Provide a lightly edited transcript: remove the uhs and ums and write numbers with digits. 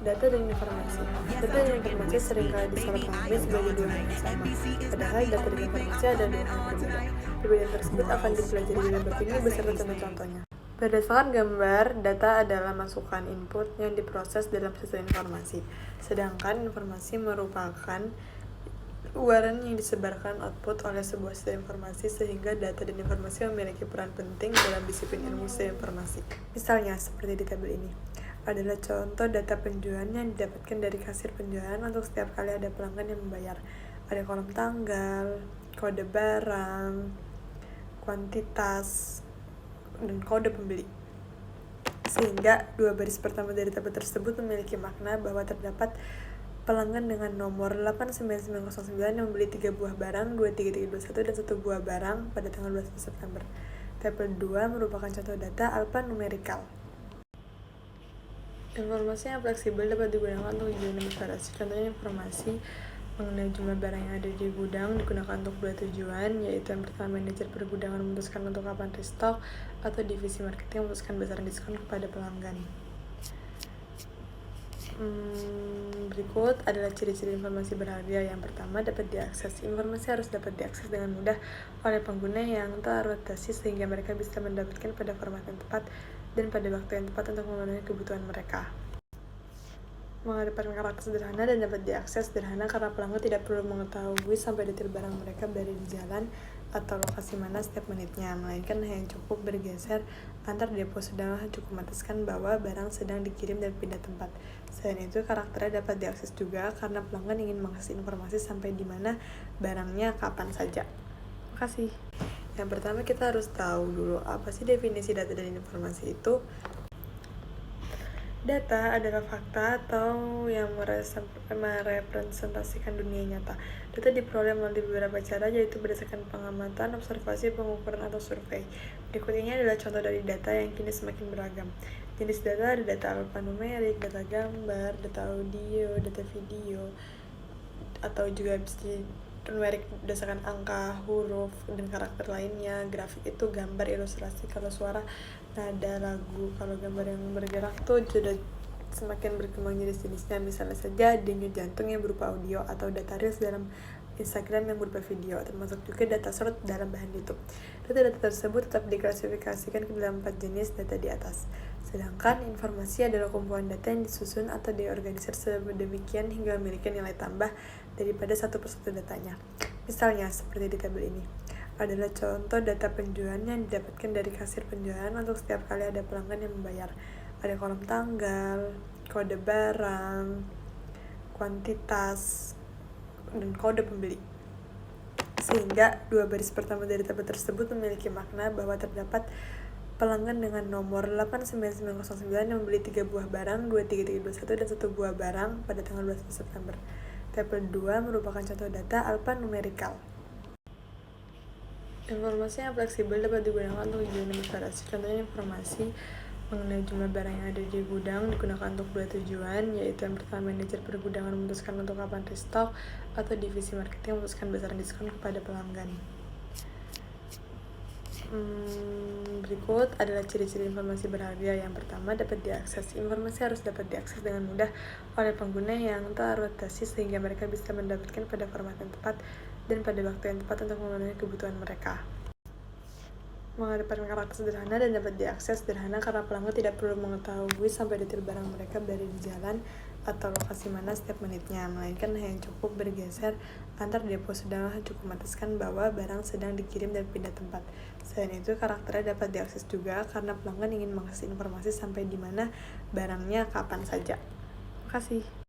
Data dan informasi. Data dan informasi seringkali disalahpahami sebagai dua hal yang sama, padahal data dan informasi adalah dua hal yang berbeda. Perbedaan tersebut akan dipelajari di bab ini beserta contoh-contohnya. Berdasarkan gambar, data adalah masukan input yang diproses dalam sistem informasi, sedangkan informasi merupakan luaran yang disebarkan output oleh sebuah sistem informasi, sehingga data dan informasi memiliki peran penting dalam disiplin ilmu sistem informasi. Misalnya, seperti di tabel ini, adalah contoh data penjualan yang didapatkan dari kasir penjualan untuk setiap kali ada pelanggan yang membayar. Ada kolom tanggal, kode barang, kuantitas, dan kode pembeli. Sehingga dua baris pertama dari tabel tersebut memiliki makna bahwa terdapat pelanggan dengan nomor 89909 yang membeli 3 buah barang, 23321 dan 1 buah barang pada tanggal 21 September. Tabel 2 merupakan contoh data alphanumerikal. Informasi yang fleksibel dapat digunakan untuk tujuan yang bervariasi. Contohnya informasi mengenai jumlah barang yang ada di gudang digunakan untuk dua tujuan, yaitu yang pertama, manajer pergudangan memutuskan untuk kapan restock, atau divisi marketing memutuskan besaran diskon kepada pelanggan. Berikut adalah ciri-ciri informasi berharga. Yang pertama, dapat diakses. Informasi harus dapat diakses dengan mudah oleh pengguna yang terrotasi, sehingga mereka bisa mendapatkan pada format yang tepat dan pada waktu yang tepat untuk memenuhi kebutuhan mereka. Mengedepankan karakter sederhana dan dapat diakses. Sederhana karena pelanggan tidak perlu mengetahui sampai detail barang mereka berada di jalan atau lokasi mana setiap menitnya, melainkan hanya cukup bergeser antar depo, sedang cukup memutuskan bahwa barang sedang dikirim dan pindah tempat. Selain itu, karakternya dapat diakses juga karena pelanggan ingin mengakses informasi sampai di mana barangnya kapan saja. Terima kasih. Yang pertama, kita harus tahu dulu apa sih definisi data dan informasi itu. Data adalah fakta atau yang merepresentasikan dunia nyata. Data diperoleh melalui beberapa cara, yaitu berdasarkan pengamatan, observasi, pengukuran, atau survei. Berikut ini adalah contoh dari data yang kini semakin beragam. Jenis data ada data alphanumerik, data gambar, data audio, data video, atau juga bisa numerik berdasarkan angka, huruf, dan karakter lainnya. Grafik itu gambar, ilustrasi. Kalau suara, nada, lagu. Kalau gambar yang bergerak tuh sudah semakin berkembang jenis-jenisnya. Misalnya saja denyut jantung yang berupa audio, atau data reels dalam Instagram yang berupa video, termasuk juga data short dalam bahan YouTube. Data-data tersebut tetap diklasifikasikan ke dalam 4 jenis data di atas. Sedangkan informasi adalah kumpulan data yang disusun atau diorganisir sedemikian hingga memiliki nilai tambah daripada satu persatu datanya. Misalnya, seperti di tabel ini, adalah contoh data penjualan yang didapatkan dari kasir penjualan untuk setiap kali ada pelanggan yang membayar. Ada kolom tanggal, kode barang, kuantitas, dan kode pembeli. Sehingga dua baris pertama dari tabel tersebut memiliki makna bahwa terdapat pelanggan dengan nomor 89909 yang membeli 3 buah barang, 23321 dan 1 buah barang pada tanggal 21 September. Tabel 2 merupakan contoh data alphanumerikal. Informasi yang fleksibel dapat digunakan untuk tujuan yang bervariasi. Contohnya informasi mengenai jumlah barang yang ada di gudang digunakan untuk dua tujuan, yaitu yang pertama, manajer pergudangan memutuskan untuk kapan restock, atau divisi marketing memutuskan besaran diskon kepada pelanggan. Berikut adalah ciri-ciri informasi berharga. Yang pertama, dapat diakses. Informasi harus dapat diakses dengan mudah oleh pengguna yang terrotasi, sehingga mereka bisa mendapatkan pada format yang tepat dan pada waktu yang tepat untuk memenuhi kebutuhan mereka. Mengedepankan karakter sederhana dan dapat diakses. Sederhana karena pelanggan tidak perlu mengetahui sampai detail barang mereka berada di jalan atau lokasi mana setiap menitnya, melainkan hanya cukup bergeser antar depo, sedang cukup memutuskan bahwa barang sedang dikirim dan pindah tempat. Selain itu, karakternya dapat diakses juga karena pelanggan ingin mengakses informasi sampai di mana barangnya kapan saja. Terima kasih.